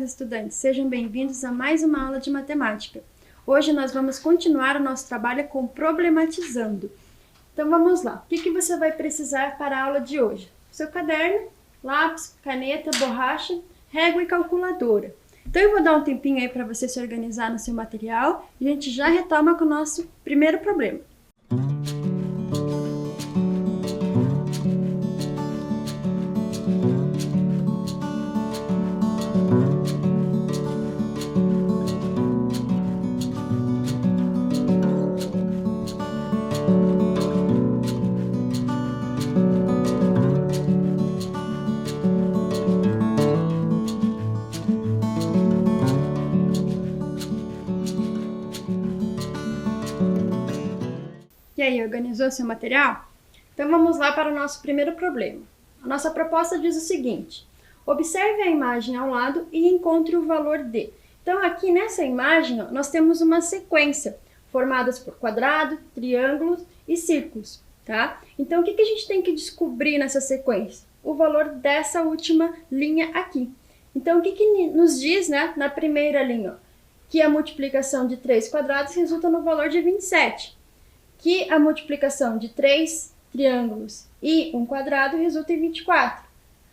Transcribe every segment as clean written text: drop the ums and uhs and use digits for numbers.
estudantes, sejam bem-vindos a mais uma aula de matemática. Hoje nós vamos continuar o nosso trabalho com problematizando. Então vamos lá, o que você vai precisar para a aula de hoje? Seu caderno, lápis, caneta, borracha, régua e calculadora. Então eu vou dar um tempinho aí para você se organizar no seu material e a gente já retoma com o nosso primeiro problema. E aí, organizou seu material? Então vamos lá para o nosso primeiro problema. A nossa proposta diz o seguinte: observe a imagem ao lado e encontre o valor de. Então aqui nessa imagem nós temos uma sequência formada por quadrado, triângulos e círculos, tá? Então o que a gente tem que descobrir nessa sequência? O valor dessa última linha aqui. Então o que nos diz, né, na primeira linha? Que a multiplicação de 3 quadrados resulta no valor de 27. Que a multiplicação de 3 triângulos e um quadrado resulta em 24.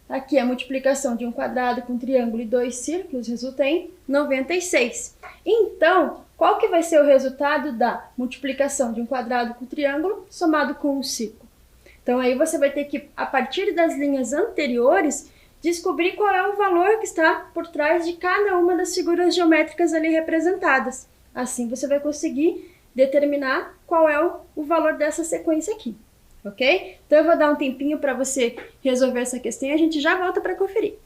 Aqui a multiplicação de um quadrado com um triângulo e 2 círculos resulta em 96. Então, qual que vai ser o resultado da multiplicação de um quadrado com um triângulo somado com um círculo? Então aí você vai ter que, a partir das linhas anteriores, descobrir qual é o valor que está por trás de cada uma das figuras geométricas ali representadas. Assim você vai conseguir determinar qual é o valor dessa sequência aqui, ok? Então eu vou dar um tempinho para você resolver essa questão e a gente já volta para conferir.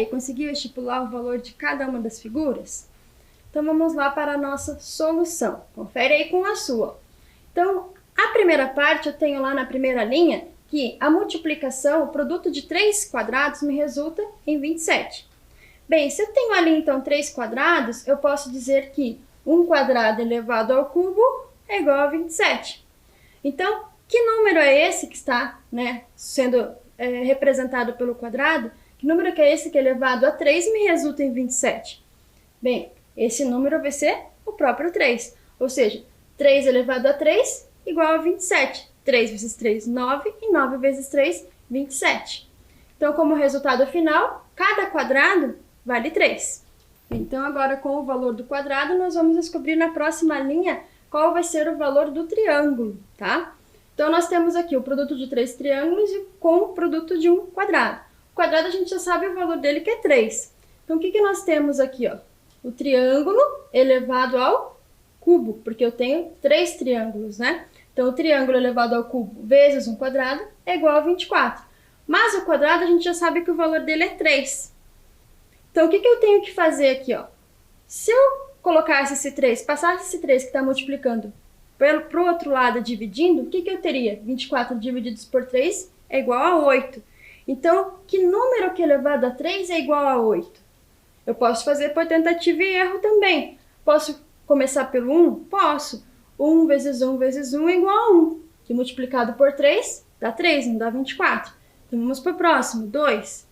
aí, conseguiu estipular o valor de cada uma das figuras? Então vamos lá para a nossa solução. Confere aí com a sua. Então, a primeira parte eu tenho lá na primeira linha que a multiplicação, o produto de 3 quadrados me resulta em 27. Bem, se eu tenho ali então 3 quadrados, eu posso dizer que 1 quadrado elevado ao cubo é igual a 27. Então, que número é esse que está, sendo representado pelo quadrado? Que número que é esse que elevado a 3 me resulta em 27? Bem, esse número vai ser o próprio 3. Ou seja, 3 elevado a 3 igual a 27. 3 vezes 3, 9. E 9 vezes 3, 27. Então, como resultado final, cada quadrado vale 3. Então, agora com o valor do quadrado, nós vamos descobrir na próxima linha qual vai ser o valor do triângulo, tá? Então, nós temos aqui o produto de 3 triângulos com o produto de um quadrado. O quadrado a gente já sabe o valor dele que é 3. Então, o que nós temos aqui, ó? O triângulo elevado ao cubo, porque eu tenho 3 triângulos, né? Então, o triângulo elevado ao cubo vezes um quadrado é igual a 24. Mas o quadrado a gente já sabe que o valor dele é 3. Então, o que eu tenho que fazer aqui, ó? Se eu colocasse esse 3, passasse esse 3 que está multiplicando para o outro lado dividindo, o que eu teria? 24 divididos por 3 é igual a 8. Então, que número que elevado a 3 é igual a 8? Eu posso fazer por tentativa e erro também. Posso começar pelo 1? Posso. 1 vezes 1 vezes 1 é igual a 1, que multiplicado por 3 dá 3, não dá 24. Então, vamos para o próximo, 2.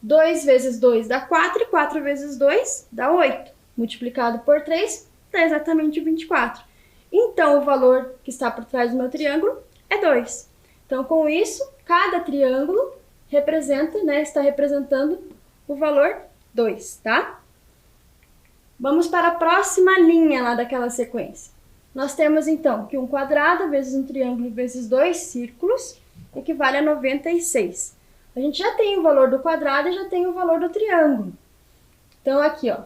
2 vezes 2 dá 4, e 4 vezes 2 dá 8. Multiplicado por 3 dá exatamente 24. Então, o valor que está por trás do meu triângulo é 2. Então, com isso, cada triângulo está representando o valor 2, tá? Vamos para a próxima linha lá daquela sequência. Nós temos, então, que um quadrado vezes um triângulo vezes 2 círculos equivale a 96. A gente já tem o valor do quadrado e já tem o valor do triângulo. Então, aqui, ó.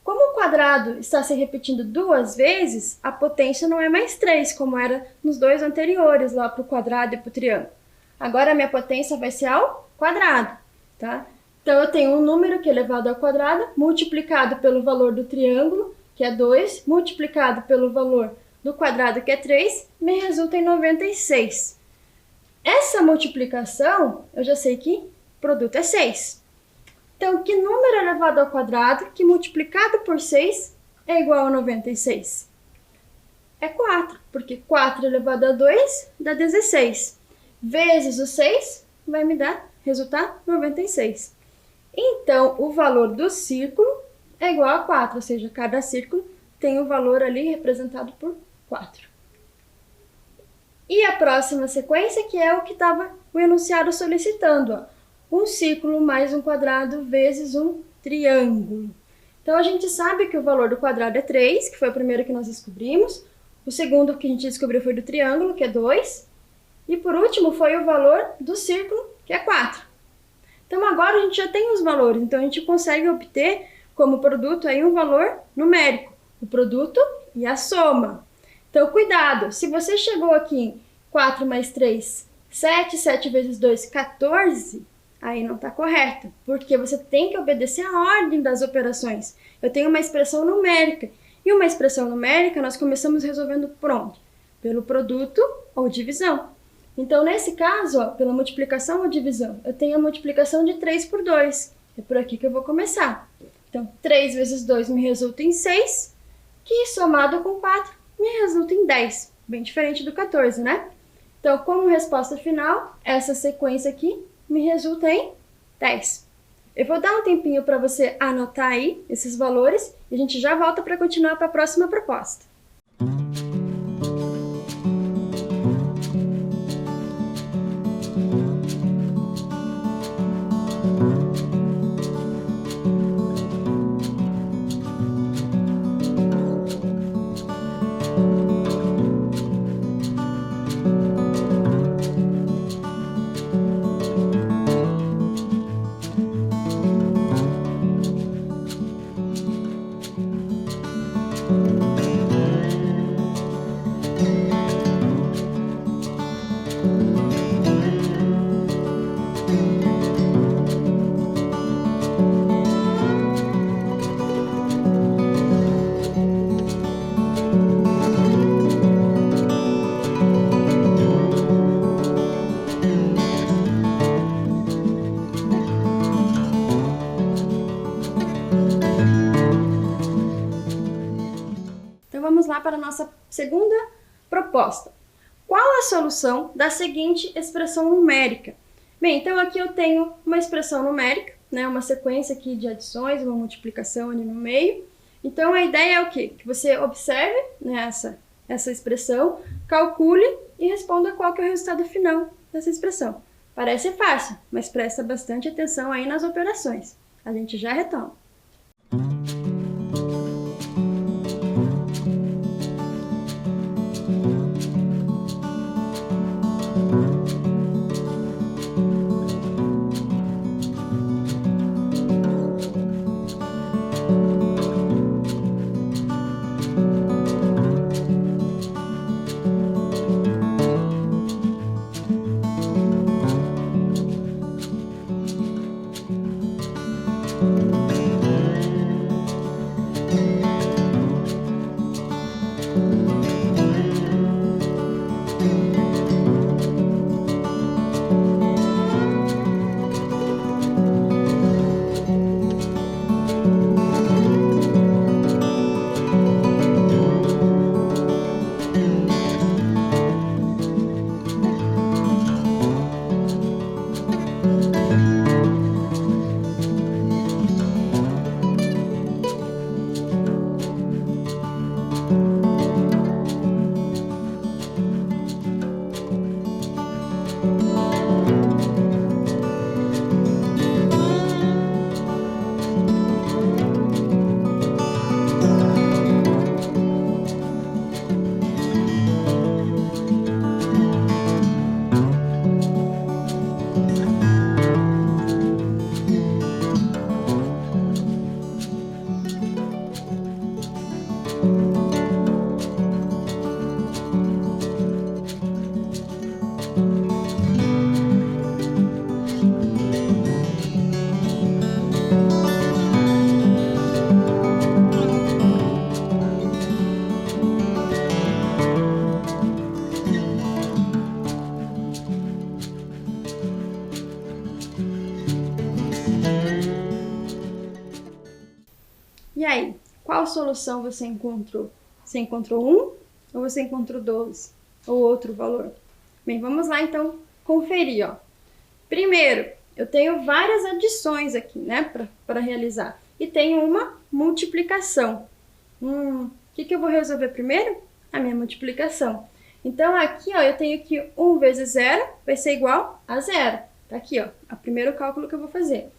Como o quadrado está se repetindo 2 vezes, a potência não é mais 3, como era nos dois anteriores, lá para o quadrado e para o triângulo. Agora, a minha potência vai ser ao quadrado, tá? Então, eu tenho um número que é elevado ao quadrado, multiplicado pelo valor do triângulo, que é 2, multiplicado pelo valor do quadrado, que é 3, me resulta em 96. Essa multiplicação, eu já sei que o produto é 6. Então, que número elevado ao quadrado, que multiplicado por 6 é igual a 96? É 4, porque 4 elevado a 2 dá 16. Vezes o 6 vai me dar resultado 96. Então, o valor do círculo é igual a 4, ou seja, cada círculo tem um valor ali representado por 4. E a próxima sequência, que é o que estava o enunciado solicitando, ó. Um círculo mais um quadrado vezes um triângulo. Então, a gente sabe que o valor do quadrado é 3, que foi o primeiro que nós descobrimos. O segundo que a gente descobriu foi do triângulo, que é 2. E por último foi o valor do círculo, que é 4. Então, agora a gente já tem os valores. Então, a gente consegue obter como produto aí um valor numérico. O produto e a soma. Então, cuidado. Se você chegou aqui em 4 mais 3, 7. 7 vezes 2, 14... aí não está correto, porque você tem que obedecer a ordem das operações. Eu tenho uma expressão numérica, e uma expressão numérica nós começamos resolvendo por onde? Pelo produto ou divisão. Então, nesse caso, ó, pela multiplicação ou divisão, eu tenho a multiplicação de 3 por 2. É por aqui que eu vou começar. Então, 3 vezes 2 me resulta em 6, que somado com 4 me resulta em 10. Bem diferente do 14, né? Então, como resposta final, essa sequência aqui me resulta em 10. Eu vou dar um tempinho para você anotar aí esses valores e a gente já volta para continuar para a próxima proposta. vamos lá para a nossa segunda proposta. Qual a solução da seguinte expressão numérica? Bem, então aqui eu tenho uma expressão numérica, né, uma sequência aqui de adições, uma multiplicação ali no meio. Então a ideia é o quê? Que você observe, né, essa expressão, calcule e responda qual que é o resultado final dessa expressão. Parece fácil, mas presta bastante atenção aí nas operações. A gente já retoma. E aí, qual solução você encontrou? Você encontrou 1 ou você encontrou 12? Ou outro valor? Bem, vamos lá então conferir, ó. Primeiro, eu tenho várias adições aqui, né, para realizar. E tenho uma multiplicação. O que eu vou resolver primeiro? A minha multiplicação. Então, aqui, ó, eu tenho que 1 vezes 0 vai ser igual a 0. Tá aqui, ó, o primeiro cálculo que eu vou fazer.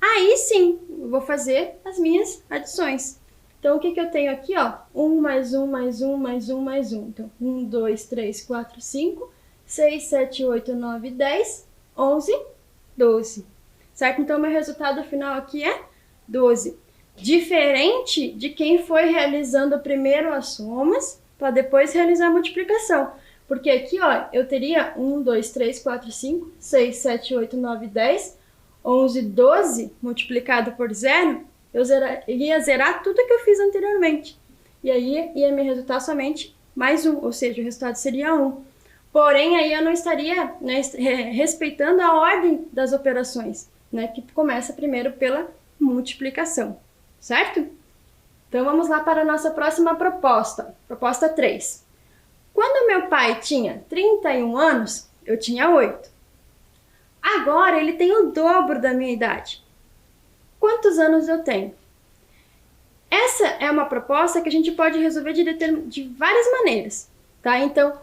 Aí sim, eu vou fazer as minhas adições. Então, o que eu tenho aqui, ó? 1 mais 1 mais 1 mais 1 mais 1. Então, 1, 2, 3, 4, 5, 6, 7, 8, 9, 10, 11, 12. Certo? Então, meu resultado final aqui é 12. Diferente de quem foi realizando primeiro as somas, para depois realizar a multiplicação. Porque aqui, ó, eu teria 1, 2, 3, 4, 5, 6, 7, 8, 9, 10, 11, 12 multiplicado por 0, eu iria zerar tudo que eu fiz anteriormente. E aí ia me resultar somente mais 1, ou seja, o resultado seria 1. Porém, aí eu não estaria, né, respeitando a ordem das operações, né, que começa primeiro pela multiplicação, certo? Então vamos lá para a nossa próxima proposta, proposta 3. Quando meu pai tinha 31 anos, eu tinha 8. Agora ele tem o dobro da minha idade. Quantos anos eu tenho? Essa é uma proposta que a gente pode resolver de várias maneiras, tá? Então,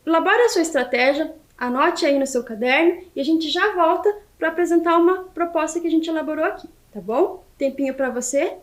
elabore a sua estratégia, anote aí no seu caderno e a gente já volta para apresentar uma proposta que a gente elaborou aqui, tá bom? Tempinho para você.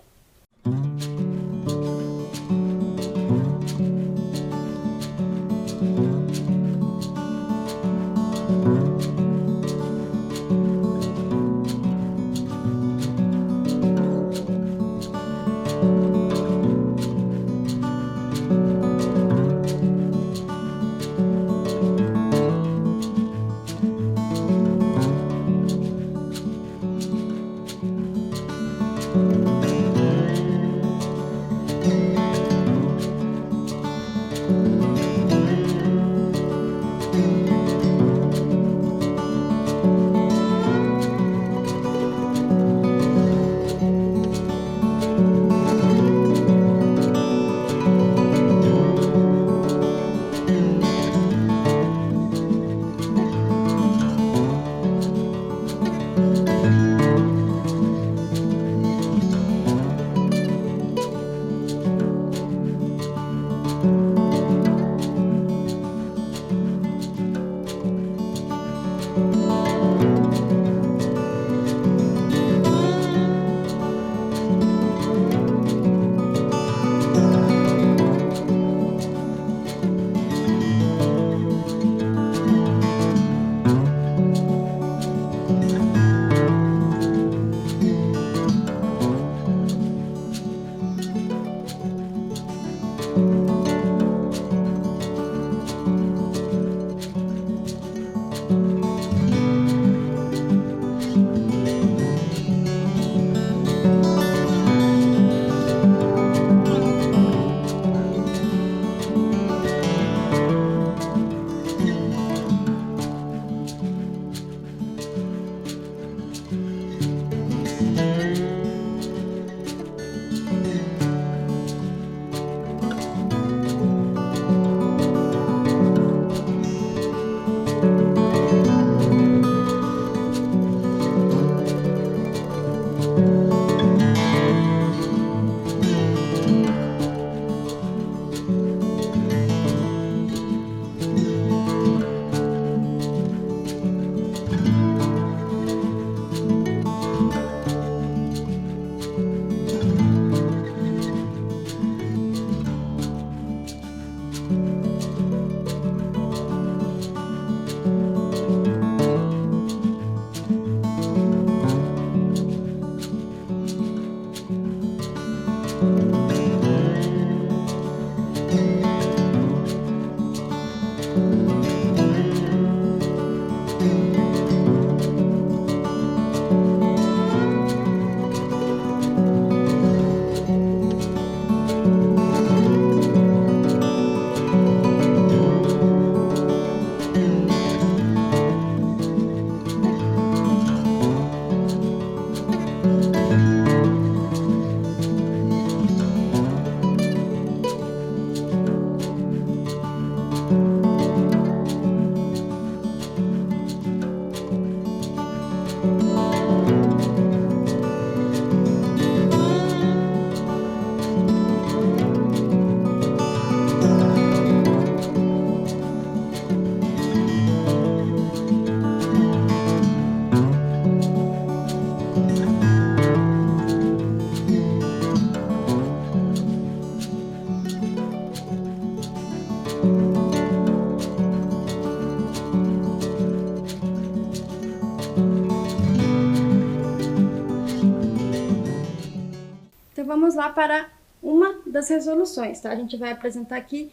Então vamos lá para uma das resoluções, tá? A gente vai apresentar aqui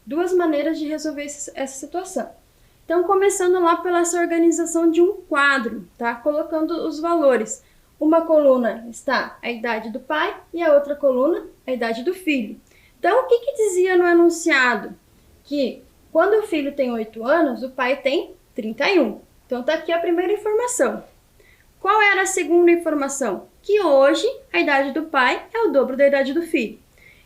duas maneiras de resolver essa situação. Então, começando lá pela essa organização de um quadro, tá? Colocando os valores. Uma coluna está a idade do pai e a outra coluna a idade do filho. Então, o que dizia no enunciado? Que quando o filho tem 8 anos, o pai tem 31. Então, tá aqui a primeira informação. Qual era a segunda informação? Que hoje a idade do pai é o dobro da idade do filho.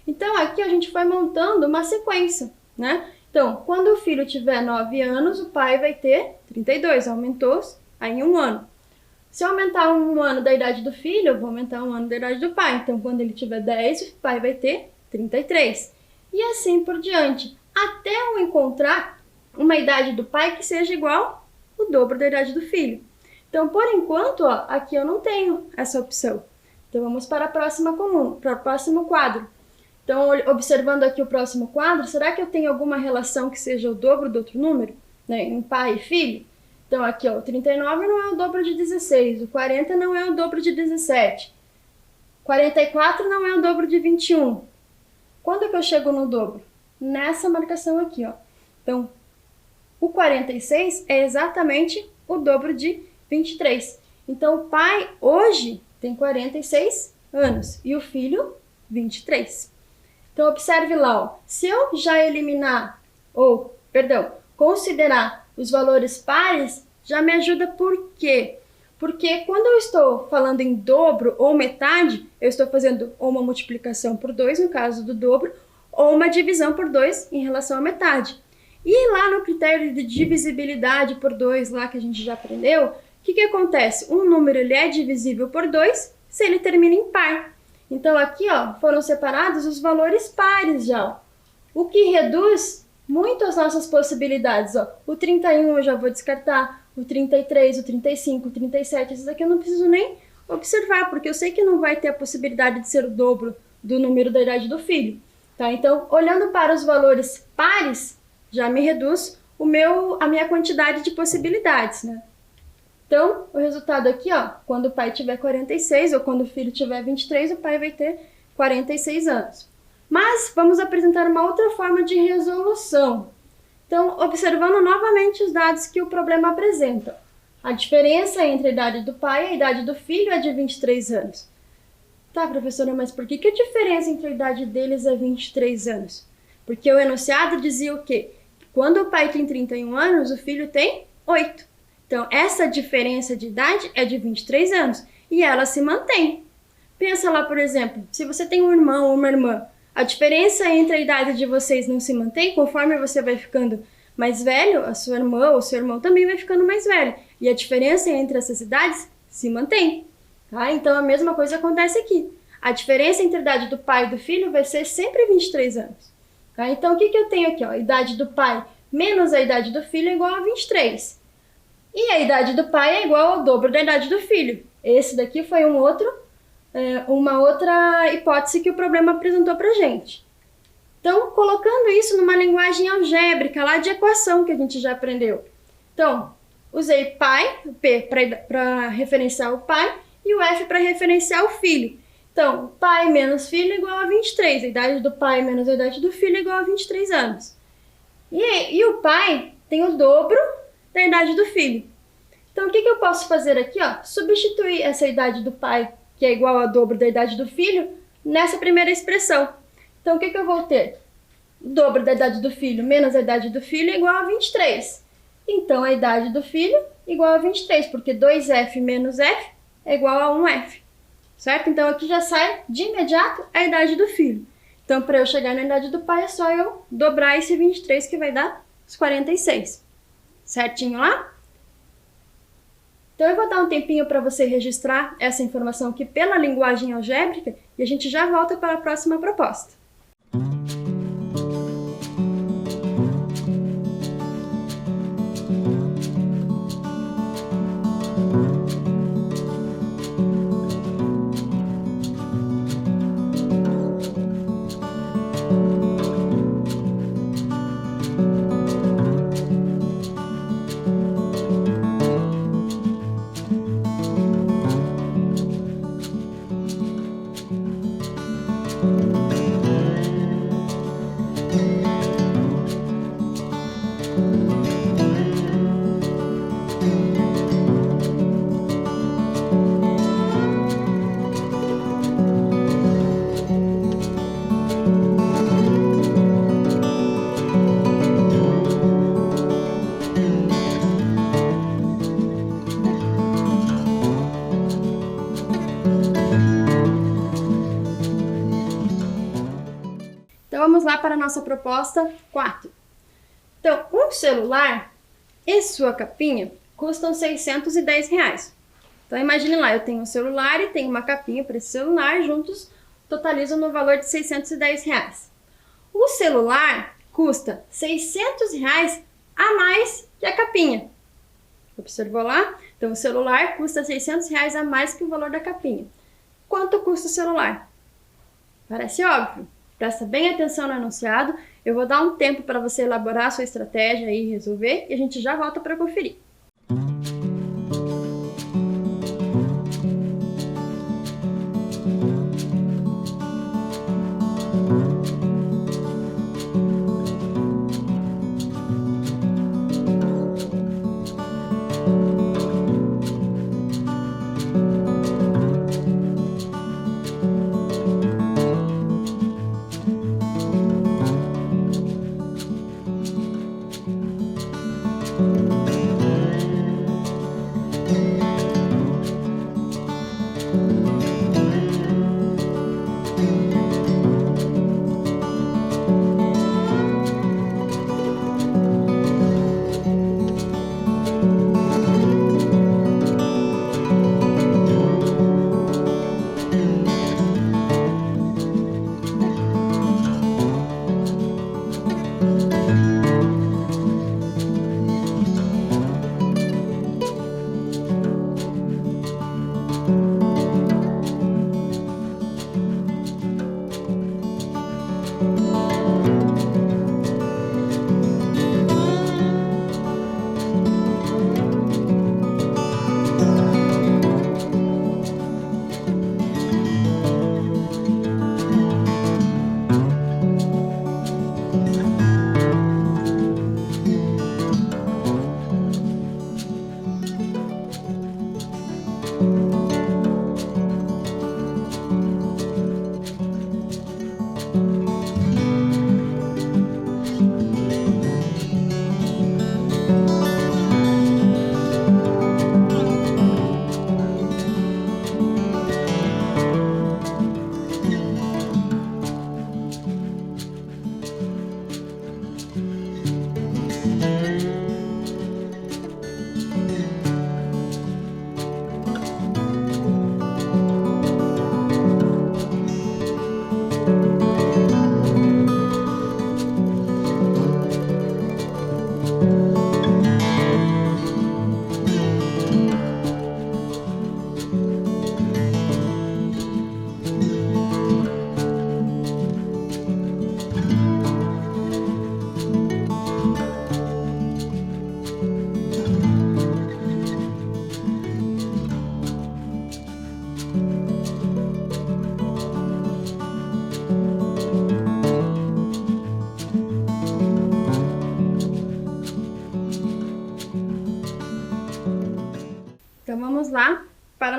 Então, aqui a gente vai montando uma sequência, né? Então, quando o filho tiver 9 anos, o pai vai ter 32, aumentou aí um ano. Se eu aumentar um ano da idade do filho, eu vou aumentar um ano da idade do pai. Então, quando ele tiver 10, o pai vai ter 33. E assim por diante, até eu encontrar uma idade do pai que seja igual ao dobro da idade do filho. Então, por enquanto, ó, aqui eu não tenho essa opção. Então, vamos para a próxima coluna, para o próximo quadro. Então, observando aqui o próximo quadro, será que eu tenho alguma relação que seja o dobro do outro número, né, em pai e filho? Então, aqui, ó, o 39 não é o dobro de 16, o 40 não é o dobro de 17, 44 não é o dobro de 21. Quando que eu chego no dobro? Nessa marcação aqui, ó. Então, o 46 é exatamente o dobro de 23. Então, o pai hoje tem 46 anos e o filho 23. Então, observe lá, ó, se eu já eliminar, considerar os valores pares, já me ajuda por quê? Porque quando eu estou falando em dobro ou metade, eu estou fazendo ou uma multiplicação por 2, no caso do dobro, ou uma divisão por 2 em relação à metade. E lá no critério de divisibilidade por 2, lá que a gente já aprendeu, o que acontece? Um número ele é divisível por 2 se ele termina em par. Então, aqui, ó, foram separados os valores pares já, ó. O que reduz muito as nossas possibilidades, ó. O 31 eu já vou descartar, o 33, o 35, o 37, esses aqui eu não preciso nem observar, porque eu sei que não vai ter a possibilidade de ser o dobro do número da idade do filho, tá? Então, olhando para os valores pares, já me reduz a minha quantidade de possibilidades, né? Então, o resultado aqui, ó, quando o pai tiver 46 ou quando o filho tiver 23, o pai vai ter 46 anos. Mas vamos apresentar uma outra forma de resolução. Então, observando novamente os dados que o problema apresenta. A diferença entre a idade do pai e a idade do filho é de 23 anos. Tá, professora, mas por que a diferença entre a idade deles é 23 anos? Porque o enunciado dizia o quê? Quando o pai tem 31 anos, o filho tem 8. Então, essa diferença de idade é de 23 anos e ela se mantém. Pensa lá, por exemplo, se você tem um irmão ou uma irmã, a diferença entre a idade de vocês não se mantém conforme você vai ficando mais velho, a sua irmã ou seu irmão também vai ficando mais velho. E a diferença entre essas idades se mantém. Tá? Então, a mesma coisa acontece aqui. A diferença entre a idade do pai e do filho vai ser sempre 23 anos. Tá? Então, o que eu tenho aqui? Ó? A idade do pai menos a idade do filho é igual a 23. E a idade do pai é igual ao dobro da idade do filho. Esse daqui foi uma outra hipótese que o problema apresentou para a gente. Então, colocando isso numa linguagem algébrica, lá de equação que a gente já aprendeu. Então, usei pai, o P para referenciar o pai e o F para referenciar o filho. Então, pai menos filho é igual a 23. A idade do pai menos a idade do filho é igual a 23 anos. E o pai tem o dobro da idade do filho. Então, o que eu posso fazer aqui? Substituir essa idade do pai, que é igual ao dobro da idade do filho, nessa primeira expressão. Então, o que eu vou ter? O dobro da idade do filho menos a idade do filho é igual a 23. Então, a idade do filho é igual a 23, porque 2F menos F é igual a 1F. Certo? Então, aqui já sai de imediato a idade do filho. Então, para eu chegar na idade do pai, é só eu dobrar esse 23, que vai dar os 46. Certinho lá? Então, eu vou dar um tempinho para você registrar essa informação aqui pela linguagem algébrica e a gente já volta para a próxima proposta. Então, vamos lá para a nossa proposta 4. Então, um celular e sua capinha custam R$610. Então, imagine lá, eu tenho um celular e tenho uma capinha para esse celular, juntos totalizam no valor de R$610. O celular custa R$600 a mais que a capinha. Observou lá? Então, o celular custa R$600 a mais que o valor da capinha. Quanto custa o celular? Parece óbvio. Presta bem atenção no enunciado. Eu vou dar um tempo para você elaborar a sua estratégia e resolver, e a gente já volta para conferir.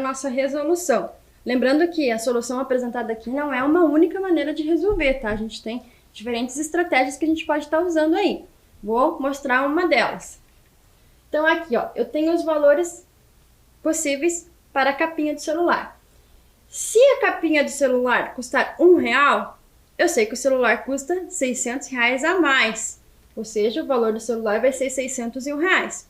nossa resolução. Lembrando que a solução apresentada aqui não é uma única maneira de resolver, tá? A gente tem diferentes estratégias que a gente pode estar usando aí. Vou mostrar uma delas. Então aqui, ó, eu tenho os valores possíveis para a capinha do celular. Se a capinha do celular custar R$1, eu sei que o celular custa R$600 a mais. Ou seja, o valor do celular vai ser R$601.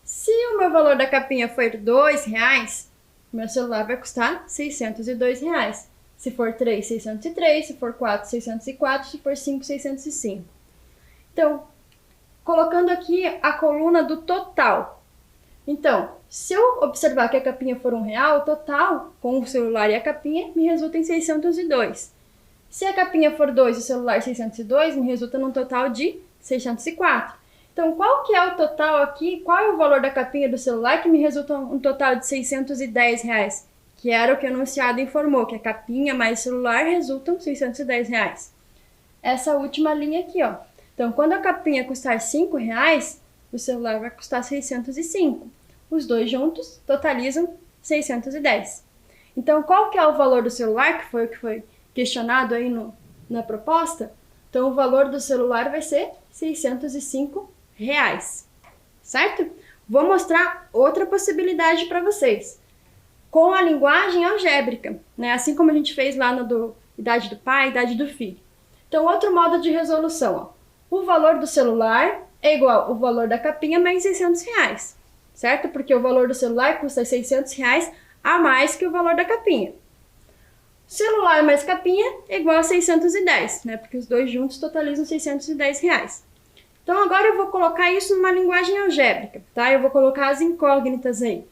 Se o meu valor da capinha for R$2, meu celular vai custar R$602. Se for 3, 603. Se for 4, 604. Se for 5, 605. Então, colocando aqui a coluna do total. Então, se eu observar que a capinha for R$1, o total com o celular e a capinha me resulta em 602. Se a capinha for 2 e o celular 602, me resulta num total de 604. Então, qual que é o total aqui? Qual é o valor da capinha do celular que me resulta um total de R$610? Que era o que o enunciado informou, que a capinha mais celular resultam R$610. Essa última linha aqui, ó. Então, quando a capinha custar R$5, o celular vai custar 605. Os dois juntos totalizam 610. Então, qual que é o valor do celular, que foi o que foi questionado aí na proposta? Então, o valor do celular vai ser R$605, certo? Vou mostrar outra possibilidade para vocês. Com a linguagem algébrica, né? Assim como a gente fez lá no idade do pai, idade do filho. Então, outro modo de resolução, ó. O valor do celular é igual ao valor da capinha mais R$600, certo? Porque o valor do celular custa R$600 a mais que o valor da capinha. Celular mais capinha é igual a 610, né? Porque os dois juntos totalizam R$610. Então, agora eu vou colocar isso numa linguagem algébrica, tá? Eu vou colocar as incógnitas aí.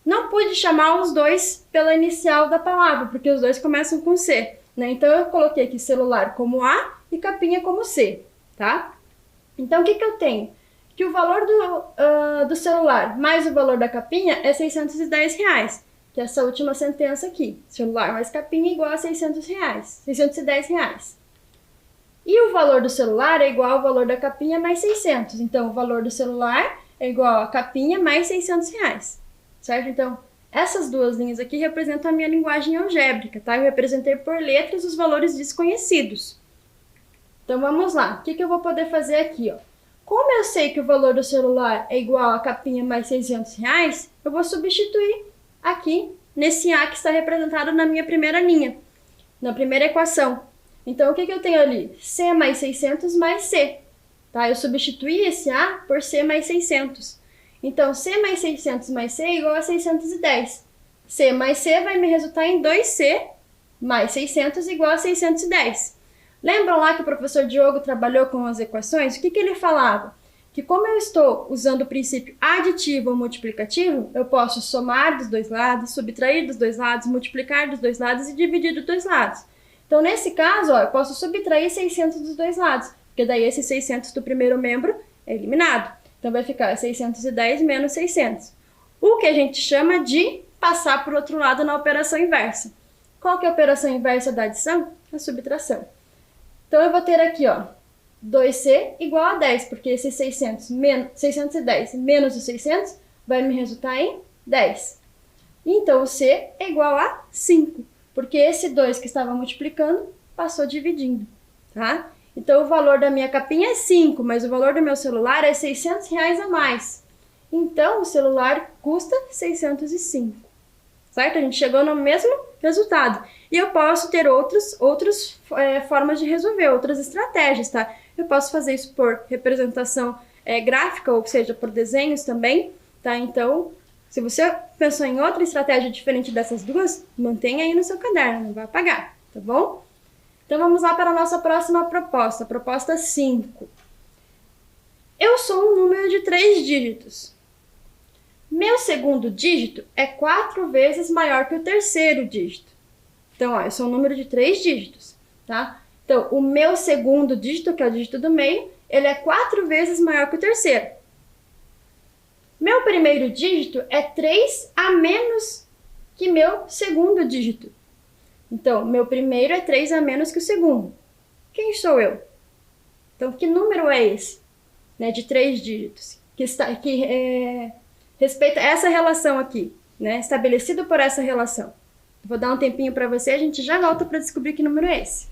Não pude chamar os dois pela inicial da palavra, porque os dois começam com C, né? Então, eu coloquei aqui celular como A e capinha como C, tá? Então, o que eu tenho? Que o valor do celular mais o valor da capinha é R$610, que é essa última sentença aqui. Celular mais capinha é igual a R$610. E o valor do celular é igual ao valor da capinha mais 600. Então, o valor do celular é igual a capinha mais R$600, certo? Então, essas duas linhas aqui representam a minha linguagem algébrica, tá? Eu representei por letras os valores desconhecidos. Então, vamos lá. O que eu vou poder fazer aqui, ó? Como eu sei que o valor do celular é igual a capinha mais R$600, eu vou substituir aqui nesse A que está representado na minha primeira linha, na primeira equação. Então, o que eu tenho ali? C mais 600 mais C. Tá? Eu substituí esse A por C mais 600. Então, C mais 600 mais C é igual a 610. C mais C vai me resultar em 2C mais 600 igual a 610. Lembram lá que o professor Diogo trabalhou com as equações? O que ele falava? Que como eu estou usando o princípio aditivo ou multiplicativo, eu posso somar dos dois lados, subtrair dos dois lados, multiplicar dos dois lados e dividir dos dois lados. Então, nesse caso, ó, eu posso subtrair 600 dos dois lados, porque daí esse 600 do primeiro membro é eliminado. Então, vai ficar 610 menos 600. O que a gente chama de passar para o outro lado na operação inversa. Qual que é a operação inversa da adição? A subtração. Então, eu vou ter aqui, ó, 2C igual a 10, porque esse 610 menos os 600 vai me resultar em 10. Então, o C é igual a 5, porque esse 2 que estava multiplicando passou dividindo, tá? Então, o valor da minha capinha é 5, mas o valor do meu celular é R$600 a mais. Então, o celular custa 605, certo? A gente chegou no mesmo resultado. E eu posso ter outras formas de resolver, outras estratégias, tá? Eu posso fazer isso por representação gráfica, ou seja, por desenhos também, tá? Então, se você pensou em outra estratégia diferente dessas duas, mantenha aí no seu caderno, não vai apagar, tá bom? Então, vamos lá para a nossa próxima proposta, proposta 5. Eu sou um número de 3 dígitos. Meu segundo dígito é 4 vezes maior que o terceiro dígito. Então, ó, eu sou um número de 3 dígitos, tá? Então, o meu segundo dígito, que é o dígito do meio, ele é 4 vezes maior que o terceiro. Meu primeiro dígito é 3 a menos que meu segundo dígito. Então, meu primeiro é 3 a menos que o segundo. Quem sou eu? Então, que número é esse? Né, de 3 dígitos. Que respeita essa relação aqui. né, estabelecido por essa relação. Vou dar um tempinho para você, a gente já volta para descobrir que número é esse.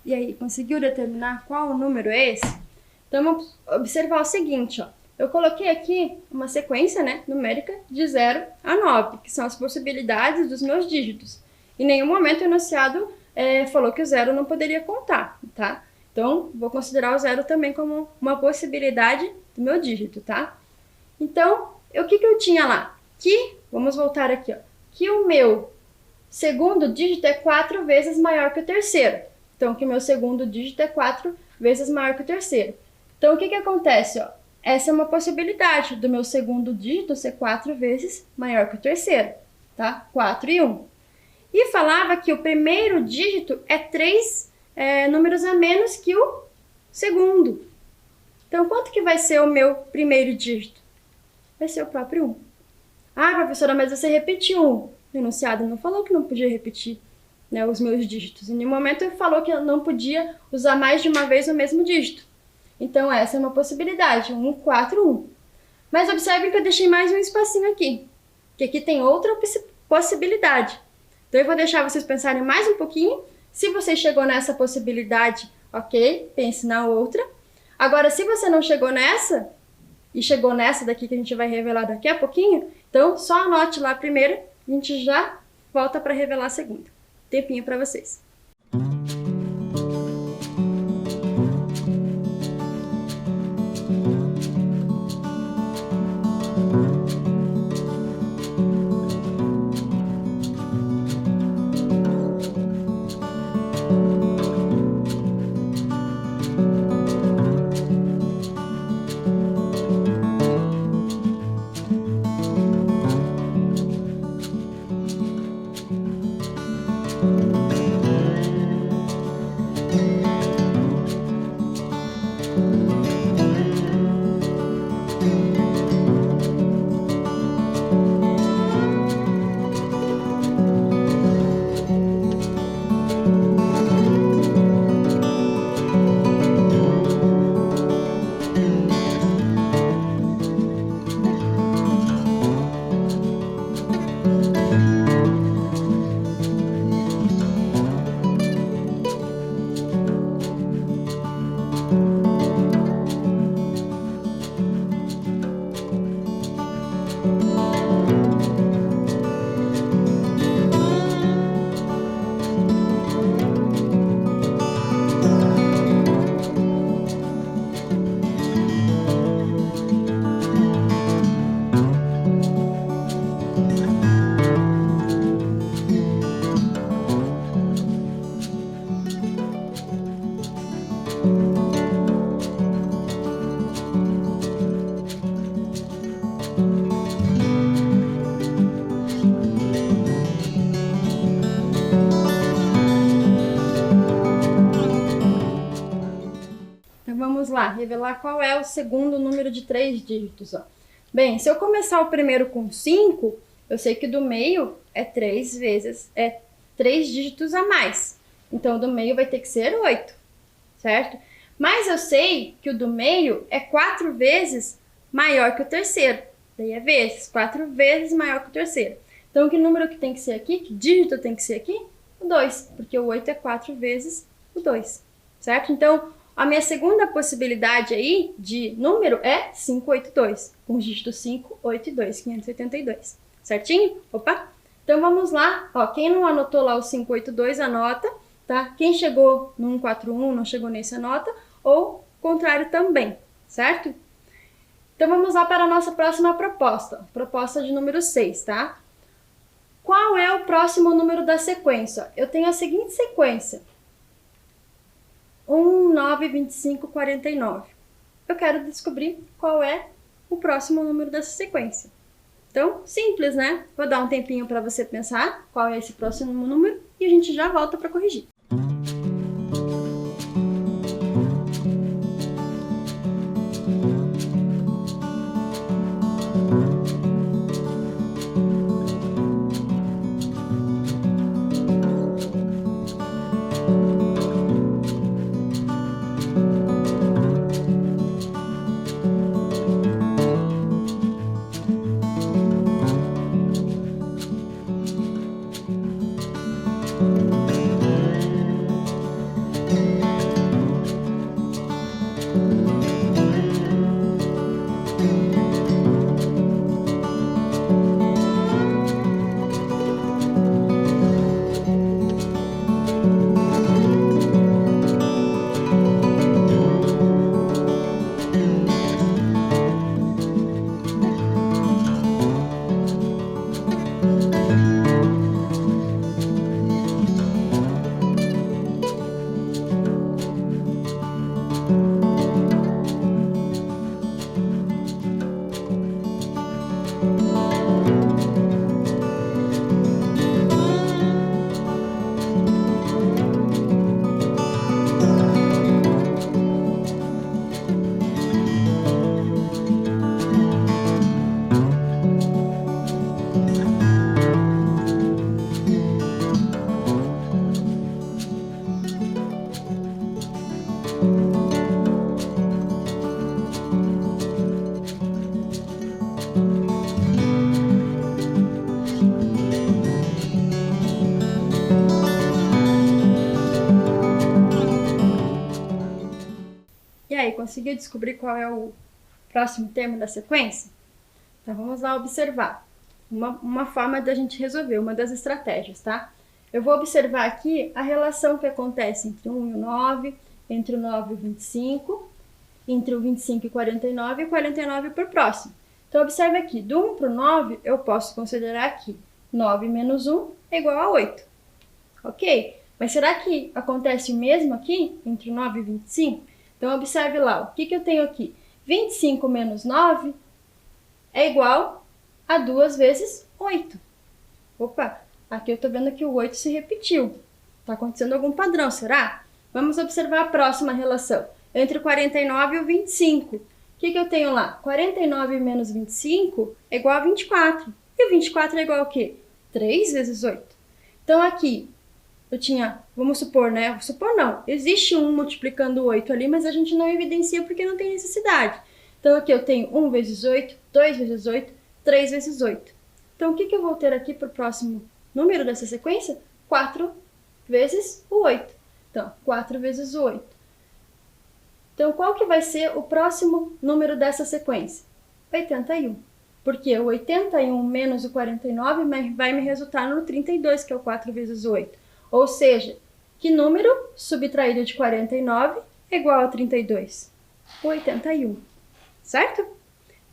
E aí, conseguiu determinar qual número é esse? Então, vamos observar o seguinte, ó. Eu coloquei aqui uma sequência, né, numérica de 0 a 9, que são as possibilidades dos meus dígitos. Em nenhum momento o enunciado falou que o 0 não poderia contar, tá? Então, vou considerar o 0 também como uma possibilidade do meu dígito, tá? Então, o que eu tinha lá? Vamos voltar aqui, ó. Que o meu segundo dígito é 4 vezes maior que o terceiro. Então, que o meu segundo dígito é 4 vezes maior que o terceiro. Então, o que acontece, ó? Essa é uma possibilidade do meu segundo dígito ser 4 vezes maior que o terceiro, tá? 4 e 1. E falava que o primeiro dígito é 3 números a menos que o segundo. Então, quanto que vai ser o meu primeiro dígito? Vai ser o próprio 1. Ah, professora, mas você repetiu 1. O enunciado não falou que não podia repetir, né, os meus dígitos. Em nenhum momento ele falou que eu não podia usar mais de uma vez o mesmo dígito. Então, essa é uma possibilidade. 1, 4, 1. Mas observe que eu deixei mais um espacinho aqui. Que aqui tem outra possibilidade. Então, eu vou deixar vocês pensarem mais um pouquinho. Se você chegou nessa possibilidade, ok, pense na outra. Agora, se você não chegou nessa, e chegou nessa daqui que a gente vai revelar daqui a pouquinho, então só anote lá a primeira, a gente já volta para revelar a segunda. Tempinho para vocês. revelar qual é o segundo número de 3 dígitos. Ó. Bem, se eu começar o primeiro com 5, eu sei que o do meio é 3 dígitos a mais. Então, o do meio vai ter que ser 8, certo? Mas eu sei que o do meio é 4 vezes maior que o terceiro. Daí é vezes, 4 vezes maior que o terceiro. Então, que número que tem que ser aqui? Que dígito tem que ser aqui? O 2, porque o 8 é 4 vezes o 2, certo? Então, a minha segunda possibilidade aí de número é 582, com os dígitos 5, 8 e 2, 582, certinho? Opa! Então, vamos lá. Ó, quem não anotou lá o 582, anota, tá? Quem chegou no 141, não chegou nesse, anota, ou contrário também, certo? Então, vamos lá para a nossa próxima proposta, proposta de número 6, tá? Qual é o próximo número da sequência? Eu tenho a seguinte sequência: 1, 9, 25, 49. Eu quero descobrir qual é o próximo número dessa sequência. Então, simples, né? Vou dar um tempinho para você pensar qual é esse próximo número e a gente já volta para corrigir. E aí, conseguiu descobrir qual é o próximo termo da sequência? Então, vamos lá observar. Uma forma da gente resolver, uma das estratégias, tá? Eu vou observar aqui a relação que acontece entre 1 e o 9, entre o 9 e o 25, entre o 25 e 49 e 49 por próximo. Então, observe aqui, do 1 para o 9, eu posso considerar que 9 menos 1 é igual a 8. Ok? Mas será que acontece o mesmo aqui, entre o 9 e o 25? Então, observe lá, o que eu tenho aqui? 25 menos 9 é igual a 2 vezes 8. Opa, aqui eu estou vendo que o 8 se repetiu. Está acontecendo algum padrão, será? Vamos observar a próxima relação, entre o 49 e o 25. O que eu tenho lá? 49 menos 25 é igual a 24. E o 24 é igual a quê? 3 vezes 8. Então, aqui, eu tinha, vamos supor, né? Supor não, existe 1 multiplicando 8 ali, mas a gente não evidencia porque não tem necessidade. Então, aqui eu tenho 1 vezes 8, 2 vezes 8, 3 vezes 8. Então, o que eu vou ter aqui para o próximo número dessa sequência? 4 vezes o 8. Então, 4 vezes o 8. Então, qual que vai ser o próximo número dessa sequência? 81. Porque o 81 menos o 49 vai me resultar no 32, que é o 4 vezes o 8. Ou seja, que número subtraído de 49 é igual a 32? 81, certo?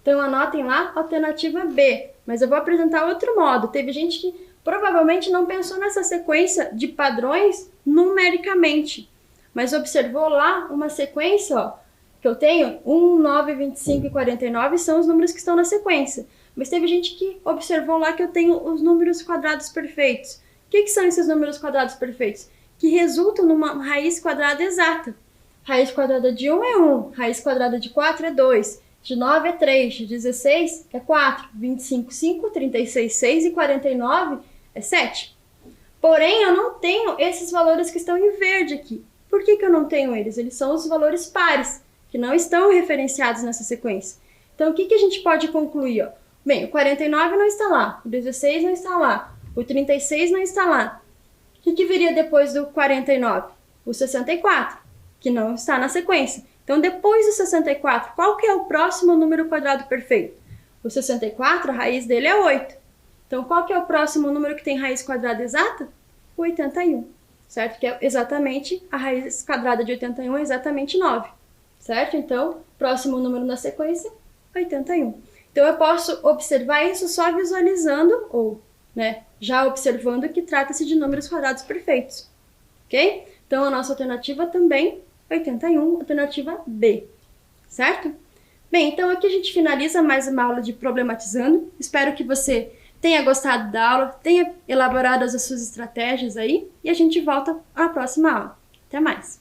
Então, anotem lá a alternativa B, mas eu vou apresentar outro modo. Teve gente que provavelmente não pensou nessa sequência de padrões numericamente, mas observou lá uma sequência, ó, que eu tenho 1, 9, 25 e 49 são os números que estão na sequência. Mas teve gente que observou lá que eu tenho os números quadrados perfeitos. O que são esses números quadrados perfeitos? Que resultam numa raiz quadrada exata. Raiz quadrada de 1 é 1, raiz quadrada de 4 é 2, de 9 é 3, de 16 é 4, 25, 5, 36, 6 e 49 é 7. Porém, eu não tenho esses valores que estão em verde aqui. Por que eu não tenho eles? Eles são os valores pares, que não estão referenciados nessa sequência. Então, o que a gente pode concluir? Ó? Bem, o 49 não está lá, o 16 não está lá, o 36 não está lá. O que viria depois do 49? O 64, que não está na sequência. Então, depois do 64, qual que é o próximo número quadrado perfeito? O 64, a raiz dele é 8. Então, qual que é o próximo número que tem raiz quadrada exata? O 81, certo? Que é exatamente, a raiz quadrada de 81 é exatamente 9, certo? Então, próximo número na sequência, 81. Então, eu posso observar isso só visualizando, ou, né, já observando que trata-se de números quadrados perfeitos, ok? Então, a nossa alternativa também, 81, alternativa B, certo? Bem, então aqui a gente finaliza mais uma aula de problematizando. Espero que você tenha gostado da aula, tenha elaborado as suas estratégias aí, e a gente volta à próxima aula. Até mais!